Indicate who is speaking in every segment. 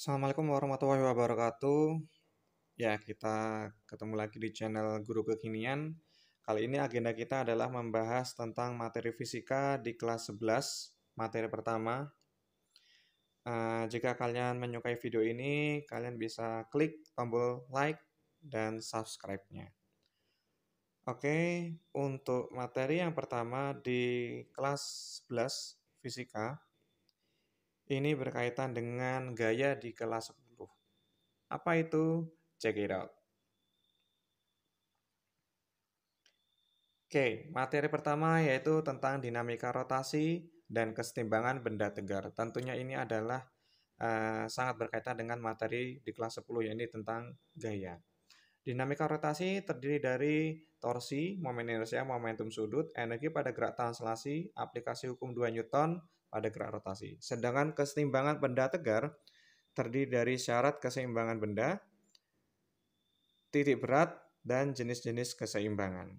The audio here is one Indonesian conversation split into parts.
Speaker 1: Assalamualaikum warahmatullahi wabarakatuh. Ya, kita ketemu lagi di channel Guru Kekinian. Kali ini agenda kita adalah membahas tentang materi fisika di kelas 11, materi pertama. Jika kalian menyukai video ini, kalian bisa klik tombol like dan subscribe-nya. Oke, untuk materi yang pertama di kelas 11 fisika, ini berkaitan dengan gaya di kelas 10. Apa itu? Check it out. Oke, materi pertama yaitu tentang dinamika rotasi dan kesetimbangan benda tegar. Tentunya ini adalah sangat berkaitan dengan materi di kelas 10, yaitu tentang gaya. Dinamika rotasi terdiri dari torsi, momen inersia, momentum sudut, energi pada gerak translasi, aplikasi hukum 2 Newton pada gerak rotasi. Sedangkan kesetimbangan benda tegar terdiri dari syarat keseimbangan benda, titik berat, dan jenis-jenis keseimbangan.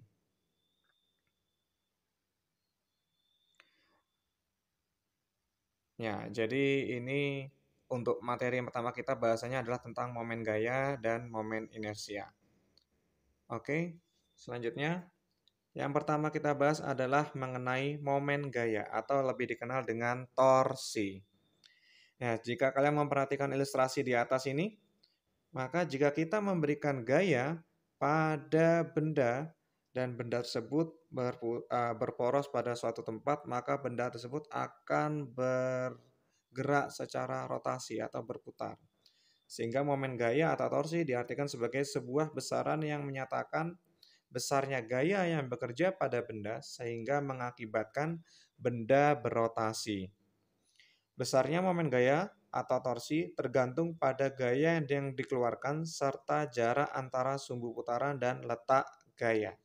Speaker 1: Ya, jadi ini untuk materi yang pertama kita bahasanya adalah tentang momen gaya dan momen inersia. Oke, selanjutnya yang pertama kita bahas adalah mengenai momen gaya atau lebih dikenal dengan torsi. Ya, jika kalian memperhatikan ilustrasi di atas ini, maka jika kita memberikan gaya pada benda dan benda tersebut berporos pada suatu tempat, maka benda tersebut akan bergerak secara rotasi atau berputar. Sehingga momen gaya atau torsi diartikan sebagai sebuah besaran yang menyatakan besarnya gaya yang bekerja pada benda sehingga mengakibatkan benda berotasi. Besarnya momen gaya atau torsi tergantung pada gaya yang dikeluarkan serta jarak antara sumbu putaran dan letak gaya.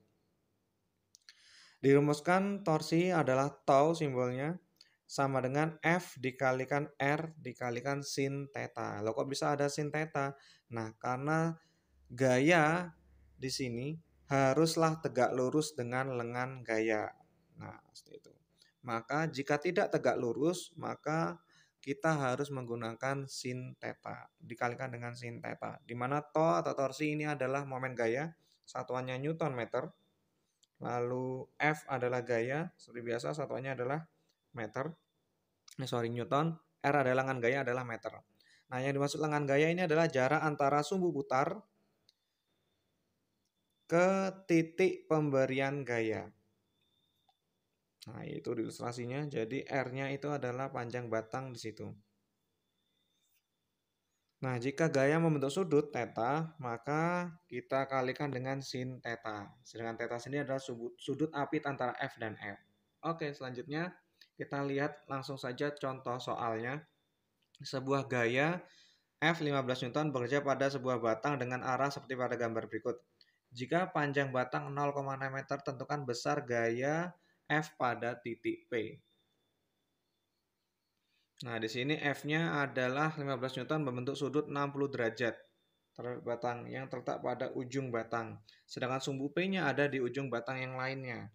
Speaker 1: Dirumuskan torsi adalah tau simbolnya sama dengan F dikalikan R dikalikan sin theta. Loh kok bisa ada sin theta? Nah, karena gaya di sini haruslah tegak lurus dengan lengan gaya. Nah, seperti itu. Maka jika tidak tegak lurus, maka kita harus menggunakan sin theta. Dikalikan dengan sin theta. Di mana tau atau torsi ini adalah momen gaya, satuannya Newton meter. Lalu F adalah gaya, seperti biasa satuannya adalah meter. Newton. R adalah lengan gaya adalah meter. Nah, yang dimaksud lengan gaya ini adalah jarak antara sumbu putar ke titik pemberian gaya. Nah, itu ilustrasinya. Jadi R-nya itu adalah panjang batang di situ. Nah, jika gaya membentuk sudut theta, maka kita kalikan dengan sin theta. Sedangkan theta sini adalah sudut apit antara F dan F. Oke, selanjutnya kita lihat langsung saja contoh soalnya. Sebuah gaya F 15 Newton bekerja pada sebuah batang dengan arah seperti pada gambar berikut. Jika panjang batang 0,6 meter, tentukan besar gaya F pada titik P. Nah, di sini F-nya adalah 15 Newton membentuk sudut 60 derajat terhadap batang yang terletak pada ujung batang. Sedangkan sumbu P-nya ada di ujung batang yang lainnya.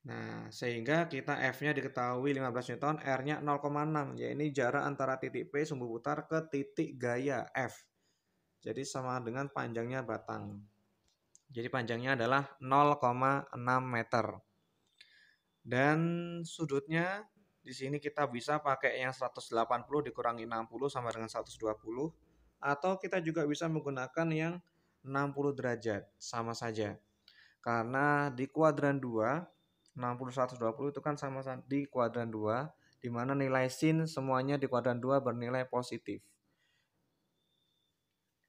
Speaker 1: Nah, sehingga kita F-nya diketahui 15 Newton, R-nya 0,6, yaitu jarak antara titik P sumbu putar ke titik gaya F. Jadi sama dengan panjangnya batang. Jadi panjangnya adalah 0,6 meter. Dan sudutnya di sini kita bisa pakai yang 180 dikurangi 60 sama dengan 120. Atau kita juga bisa menggunakan yang 60 derajat, sama saja. Karena di kuadran 2, 60, 120 itu kan sama di kuadran 2, di mana nilai sin semuanya di kuadran 2 bernilai positif.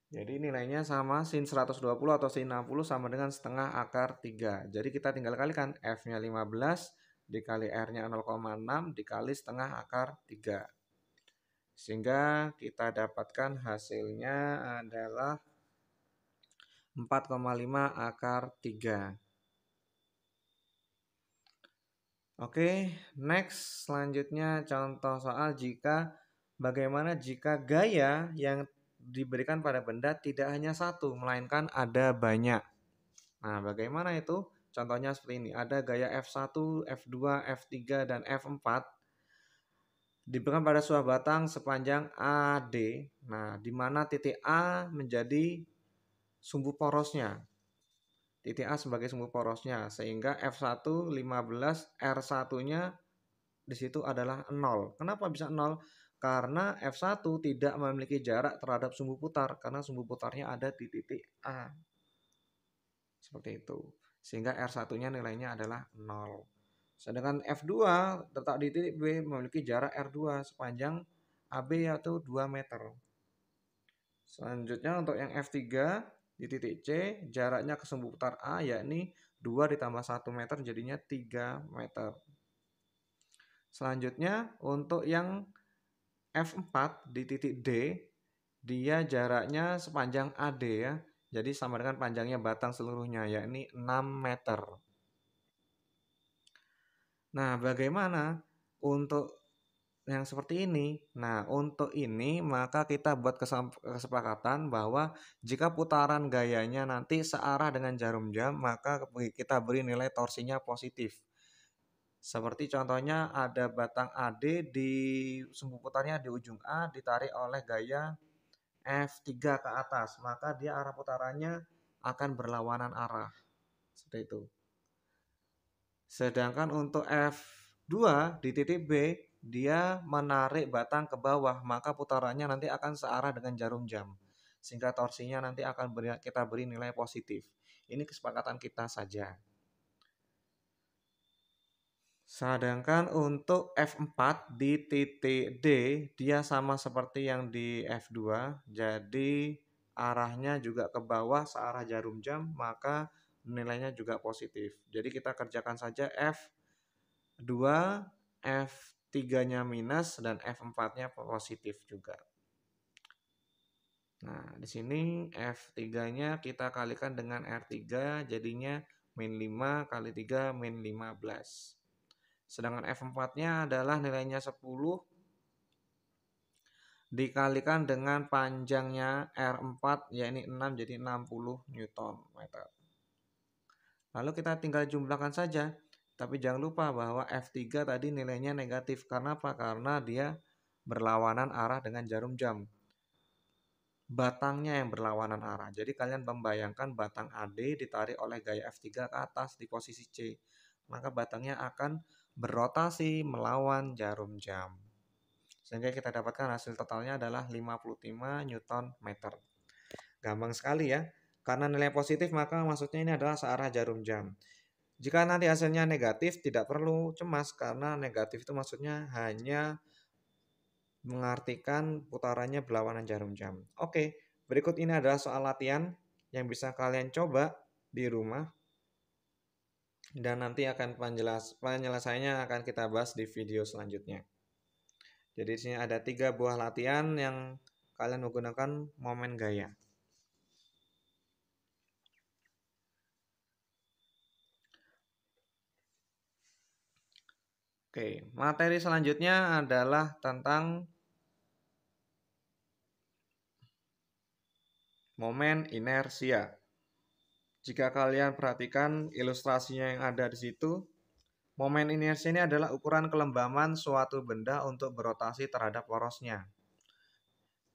Speaker 1: Jadi nilainya sama, sin 120 atau sin 60 sama dengan setengah akar 3. Jadi kita tinggal kalikan F-nya 15 dikali R-nya 0,6 dikali setengah akar 3. Sehingga kita dapatkan hasilnya adalah 4,5 akar 3. Oke, next selanjutnya contoh soal bagaimana jika gaya yang diberikan pada benda tidak hanya satu, melainkan ada banyak. Nah, bagaimana itu? Contohnya seperti ini. Ada gaya F1, F2, F3, dan F4. diberikan pada sebuah batang sepanjang AD. Nah, di mana titik A menjadi sumbu porosnya. Titik A sebagai sumbu porosnya, sehingga F1 15 R1-nya di situ adalah 0. Kenapa bisa 0? Karena F1 tidak memiliki jarak terhadap sumbu putar, karena sumbu putarnya ada di titik A. Seperti itu. Sehingga R1-nya nilainya adalah 0. Sedangkan F2 terletak di titik B memiliki jarak R2 sepanjang AB yaitu 2 meter. Selanjutnya untuk yang F3 di titik C jaraknya ke sumbu putar A yakni 2 ditambah 1 meter jadinya 3 meter. Selanjutnya untuk yang F4 di titik D dia jaraknya sepanjang AD ya. Jadi sama dengan panjangnya batang seluruhnya yakni 6 meter. Nah, bagaimana untuk yang seperti ini? Nah, untuk ini maka kita buat kesepakatan bahwa jika putaran gayanya nanti searah dengan jarum jam, maka kita beri nilai torsinya positif. Seperti contohnya ada batang AD di sumbu putarnya di ujung A ditarik oleh gaya F3 ke atas, maka dia arah putarannya akan berlawanan arah. Seperti itu. Sedangkan untuk F2 di titik B, dia menarik batang ke bawah, maka putarannya nanti akan searah dengan jarum jam. Sehingga torsinya nanti akan kita beri nilai positif. Ini kesepakatan kita saja. Sedangkan untuk F4 di titik D, dia sama seperti yang di F2, jadi arahnya juga ke bawah searah jarum jam, maka nilainya juga positif. Jadi kita kerjakan saja F2, F3-nya minus, dan F4-nya positif juga. Nah, di sini F3-nya kita kalikan dengan R3, jadinya min 5 kali 3 min 15. Sedangkan F4-nya adalah nilainya 10 dikalikan dengan panjangnya R4 yakni 6 jadi 60 Newton meter. Lalu kita tinggal jumlahkan saja. Tapi jangan lupa bahwa F3 tadi nilainya negatif. Karena apa? Karena dia berlawanan arah dengan jarum jam. Batangnya yang berlawanan arah. Jadi kalian membayangkan batang AD ditarik oleh gaya F3 ke atas di posisi C. Maka batangnya akan berotasi melawan jarum jam. Sehingga kita dapatkan hasil totalnya adalah 55 Newton meter. Gampang sekali ya. Karena nilai positif maka maksudnya ini adalah searah jarum jam. Jika nanti hasilnya negatif tidak perlu cemas karena negatif itu maksudnya hanya mengartikan putarannya berlawanan jarum jam. Oke, berikut ini adalah soal latihan yang bisa kalian coba di rumah. Dan nanti akan penyelesaiannya akan kita bahas di video selanjutnya. Jadi di sini ada 3 buah latihan yang kalian menggunakan momen gaya. Oke, materi selanjutnya adalah tentang momen inersia. Jika kalian perhatikan ilustrasinya yang ada di situ, momen inersia ini adalah ukuran kelembaman suatu benda untuk berotasi terhadap porosnya.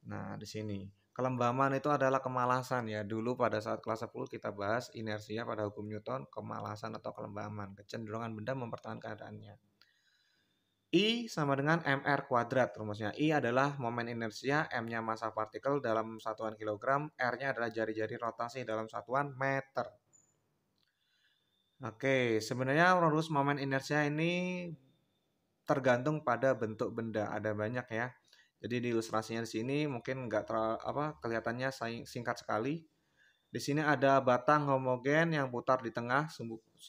Speaker 1: Nah, di sini. Kelembaman itu adalah kemalasan ya. Dulu pada saat kelas 10 kita bahas inersia pada hukum Newton, kemalasan atau kelembaman, kecenderungan benda mempertahankan keadaannya. I sama dengan mr kuadrat rumusnya. I adalah momen inersia, M-nya massa partikel dalam satuan kilogram, R-nya adalah jari-jari rotasi dalam satuan meter. Oke, sebenarnya rumus momen inersia ini tergantung pada bentuk benda, ada banyak ya. Jadi di ilustrasinya di sini mungkin nggak kelihatannya singkat sekali. Di sini ada batang homogen yang putar di tengah,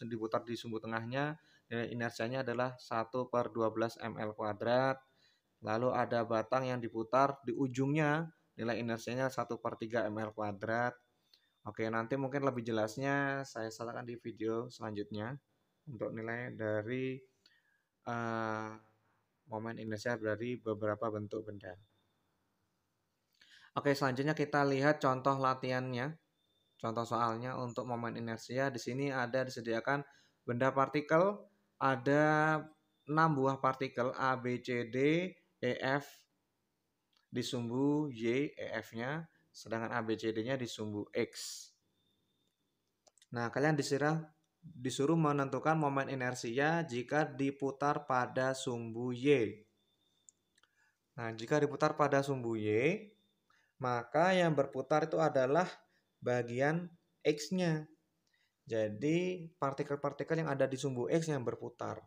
Speaker 1: diputar di sumbu tengahnya. Nilai inersianya adalah 1/12 ml kuadrat. Lalu ada batang yang diputar di ujungnya, nilai inersianya 1/3 ml kuadrat. Oke, nanti mungkin lebih jelasnya saya sertakan di video selanjutnya untuk nilai dari momen inersia dari beberapa bentuk benda. Oke, selanjutnya kita lihat contoh latihannya. Contoh soalnya untuk momen inersia di sini ada disediakan benda partikel, ada 6 buah partikel A, B, C, D EF di sumbu Y, EF-nya, sedangkan ABCD-nya di sumbu X. Nah, kalian disuruh menentukan momen inersia jika diputar pada sumbu Y. Nah, jika diputar pada sumbu Y, maka yang berputar itu adalah bagian X-nya. Jadi, partikel-partikel yang ada di sumbu X yang berputar.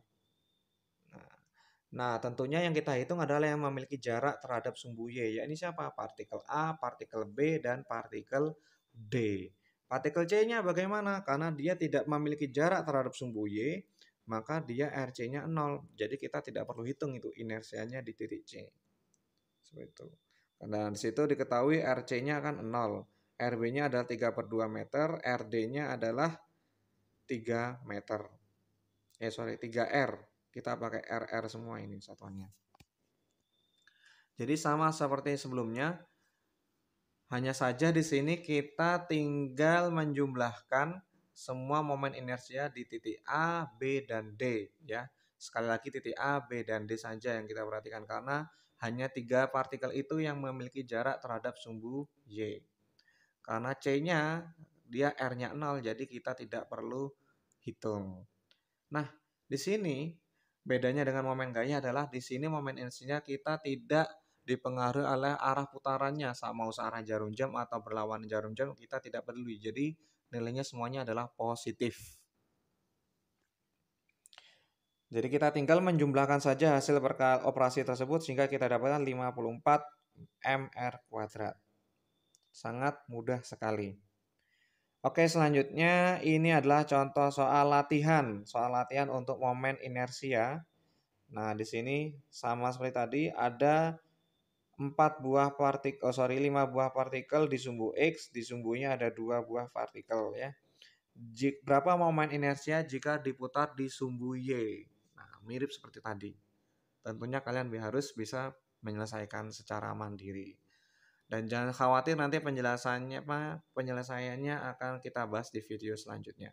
Speaker 1: Nah, tentunya yang kita hitung adalah yang memiliki jarak terhadap sumbu Y. Ya, ini siapa? Partikel A, partikel B, dan partikel D. Partikel C-nya bagaimana? Karena dia tidak memiliki jarak terhadap sumbu Y, maka dia RC-nya 0. Jadi kita tidak perlu hitung itu inersianya di titik C. Seperti itu. Dan di situ diketahui RC-nya akan 0. RB-nya adalah 3/2 meter, RD-nya adalah 3 meter. 3R. Kita pakai RR semua ini satuannya. Jadi sama seperti sebelumnya, hanya saja di sini kita tinggal menjumlahkan semua momen inersia di titik A, B, dan D ya. Sekali lagi titik A, B, dan D saja yang kita perhatikan karena hanya 3 partikel itu yang memiliki jarak terhadap sumbu Y. Karena C-nya dia R-nya 0 jadi kita tidak perlu hitung. Nah, di sini bedanya dengan momen gaya adalah di sini momen inersinya kita tidak dipengaruhi oleh arah putarannya, mau searah jarum jam atau berlawanan jarum jam kita tidak peduli. Jadi nilainya semuanya adalah positif. Jadi kita tinggal menjumlahkan saja hasil operasi tersebut sehingga kita dapatkan 54 mr². Sangat mudah sekali. Oke, selanjutnya ini adalah contoh soal latihan untuk momen inersia. Nah, di sini sama seperti tadi ada 5 buah partikel di sumbu X, di sumbunya ada 2 buah partikel ya. Berapa momen inersia jika diputar di sumbu Y? Nah, mirip seperti tadi. Tentunya kalian harus bisa menyelesaikan secara mandiri. Dan jangan khawatir nanti penyelesaiannya akan kita bahas di video selanjutnya.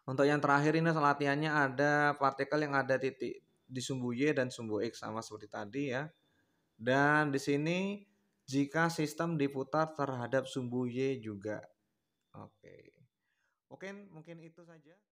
Speaker 1: Untuk yang terakhir ini latihannya ada partikel yang ada di sumbu Y dan sumbu X sama seperti tadi ya. Dan di sini jika sistem diputar terhadap sumbu Y juga. Oke. Mungkin itu saja.